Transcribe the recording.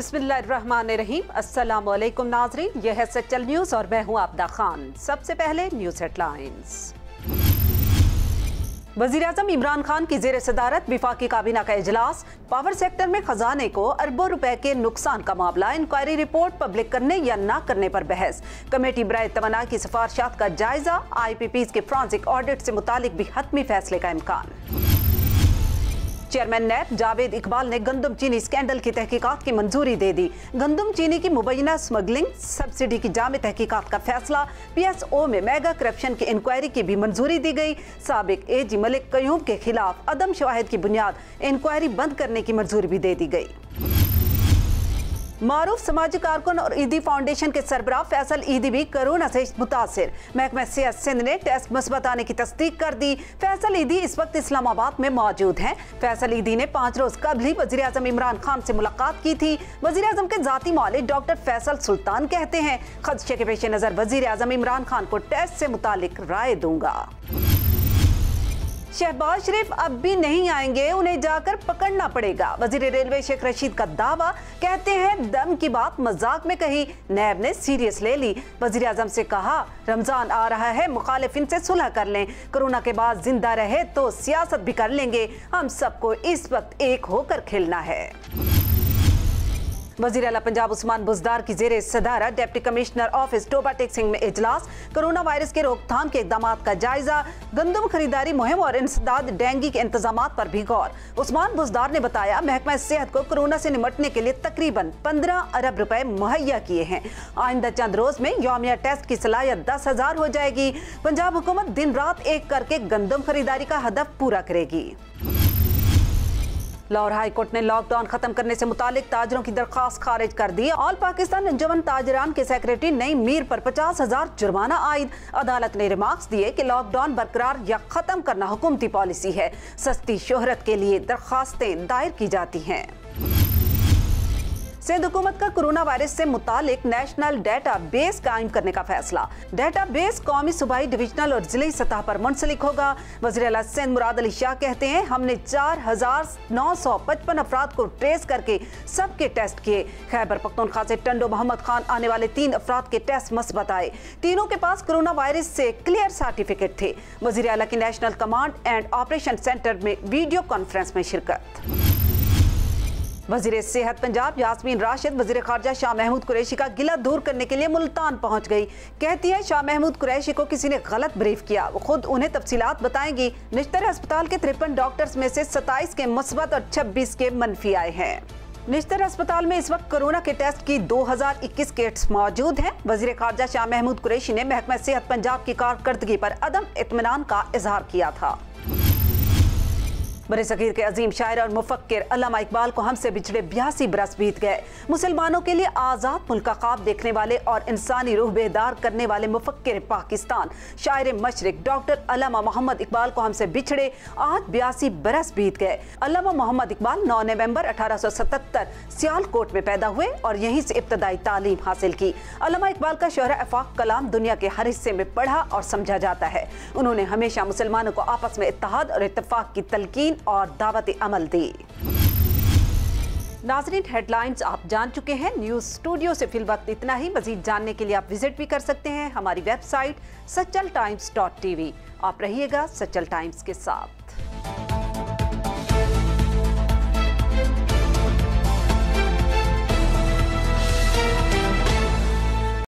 बिस्मिल्लाहिर्रहमानिर्रहीम। अस्सलाम वालेकुम नाज़रीन, यह है सच्चल न्यूज़ और मैं हूँ आबदा खान। सबसे पहले न्यूज़ हेडलाइंस। वज़ीर-ए-आज़म इमरान खान की ज़ेर सदारत विफाकी काबीना का इजलास। पावर सेक्टर में खजाने को अरबों रुपए के नुकसान का मामला। इंक्वायरी रिपोर्ट पब्लिक करने या ना करने पर बहस। कमेटी बराए तमन्ना की सिफारिशात का जायजा। IPPs के फ्रांसिक ऑडिट से मुतालिक भी हतमी फैसले का इम्कान। चेयरमैन नैब जावेद इकबाल ने गंदम चीनी स्कैंडल की तहकीकात की मंजूरी दे दी। गंदम चीनी की मुबैना स्मगलिंग सब्सिडी की जामे तहकीकात का फैसला। PSO में मेगा करप्शन की इंक्वायरी की भी मंजूरी दी गई। साबिक AG मलिक कयूम के खिलाफ अदम शवाहिद की बुनियाद इंक्वायरी बंद करने की मंजूरी भी दे दी गई। मारूफ समाजी कारकुन और ईदी फाउंडेशन के सरबराह फैसल ईदी भी कोरोना से मुतासिर। महकमा सेहत सिंध ने टेस्ट मुस्बत आने की तस्दीक कर दी। फैसल ईदी इस वक्त इस्लामाबाद में मौजूद हैं। फैसल ईदी ने 5 रोज कबल ही वज़ीर-ए-आज़म इमरान खान से मुलाकात की थी। वज़ीर-ए-आज़म के जाती मालिक डॉक्टर फैसल सुल्तान कहते हैं, खदशे के पेश नजर वज़ीर-ए-आज़म इमरान खान को टेस्ट से मुतालिक राय दूंगा। शहबाज शरीफ अब भी नहीं आएंगे, उन्हें जाकर पकड़ना पड़ेगा। वजीर रेलवे शेख रशीद का दावा। कहते हैं दम की बात मजाक में कही, नैब ने सीरियस ले ली। वजीर आजम से कहा रमजान आ रहा है, मुखालिफिन से सुलह कर लें। कोरोना के बाद जिंदा रहे तो सियासत भी कर लेंगे। हम सबको इस वक्त एक होकर खेलना है। वज़ीर आला पंजाब उस्मान बुज़दार की ज़ेरे सदारत डिप्टी कमिश्नर ऑफिस टोबा टेक्सिंग में इजलास। कोरोना वायरस के रोकथाम के इक़दामात का जायजा। गंदम खरीदारी मुहिम और इंसदाद डेंगू के इंतजामात पर भी गौर। उस्मान बुज़दार ने बताया, महकमा सेहत को कोरोना से निपटने के लिए तकरीबन 15 अरब रुपए मुहैया किए हैं। आइंदा चंद रोज में यौमिया टेस्ट की सलाहियत 10,000 हो जाएगी। पंजाब हुकूमत दिन रात एक करके गंदम खरीदारी का हदफ पूरा करेगी। लाहौर हाई कोर्ट ने लॉकडाउन खत्म करने से मुतालिक ताजरों की दरख्वास्त खारिज कर दी। ऑल पाकिस्तान अंजुमन ताजरान के सेक्रेटरी नईम मीर पर 50,000 जुर्माना आयद। अदालत ने रिमार्क्स दिए कि लॉकडाउन बरकरार या खत्म करना हुकूमती पॉलिसी है। सस्ती शोहरत के लिए दरख्वास्तें दायर की जाती हैं। सिंध हुकूमत का कोरोना वायरस से मुतालिक नेशनल डेटा बेस कायम करने का फैसला। डेटा बेस कौमी, सूबाई, डिविजनल और जिले सतह पर मुंसलिक होगा। वज़ीर आला सिंध मुराद अली शाह कहते हैं, हमने 4,955 अफराद को ट्रेस करके सबके टेस्ट किए। खैबर पख्तूनख्वा से टंडो मोहम्मद खान आने वाले 3 अफराद के टेस्ट मुस्बत आए। तीनों के पास कोरोना वायरस से क्लियर सर्टिफिकेट थे। वज़ीर आला की national command and operation centre में वीडियो कॉन्फ्रेंस में शिरकत। वज़ीर सेहत पंजाब यास्मीन राशिद वज़ीर खारजा शाह महमूद कुरैशी का गिला दूर करने के लिए मुल्तान पहुंच गई। कहती है, शाह महमूद कुरैशी को किसी ने गलत ब्रीफ किया, वो खुद उन्हें तफसीलात बताएंगी। निश्तर अस्पताल के 53 डॉक्टर्स में से 27 के मुस्बत और 26 के मनफी आए हैं। निश्तर अस्पताल में इस वक्त कोरोना के टेस्ट की 2021 किट्स मौजूद हैं। वज़ीर खारजा शाह महमूद कुरैशी ने महकमा सेहत पंजाब की कारकर्दगी पर अदम इत्मीनान का इजहार किया था। बरे सगीर के अजीम शायर और मुफक्किर अल्लामा इकबाल को हमसे बिछड़े 82 बरस बीत गए। मुसलमानों के लिए आज़ाद मुल्क का ख्वाब देखने वाले और इंसानी रूह बेदार करने वाले मुफक्किर पाकिस्तान, शायर मशरिक डॉक्टर अल्लामा मोहम्मद इकबाल को हमसे बिछड़े आज 82 बरस बीत गए। अल्लामा मोहम्मद इकबाल 9 नवंबर 1877 सियालकोट में पैदा हुए और यहीं से इब्तदाई तालीम हासिल की। अल्लामा इकबाल का शोहरा आफाक कलाम दुनिया के हर हिस्से में पढ़ा और समझा जाता है। उन्होंने हमेशा मुसलमानों को आपस में इत्तेहाद और इत्तेफाक की तलकीन और दावत अमल दी। नाज़रीन, हेडलाइंस आप जान चुके हैं। न्यूज़ स्टूडियो से फिल वक्त इतना ही। मजीद जानने के लिए आप विजिट भी कर सकते हैं हमारी वेबसाइट सच्चल times.tv। आप रहिएगा सच्चल टाइम्स के साथ।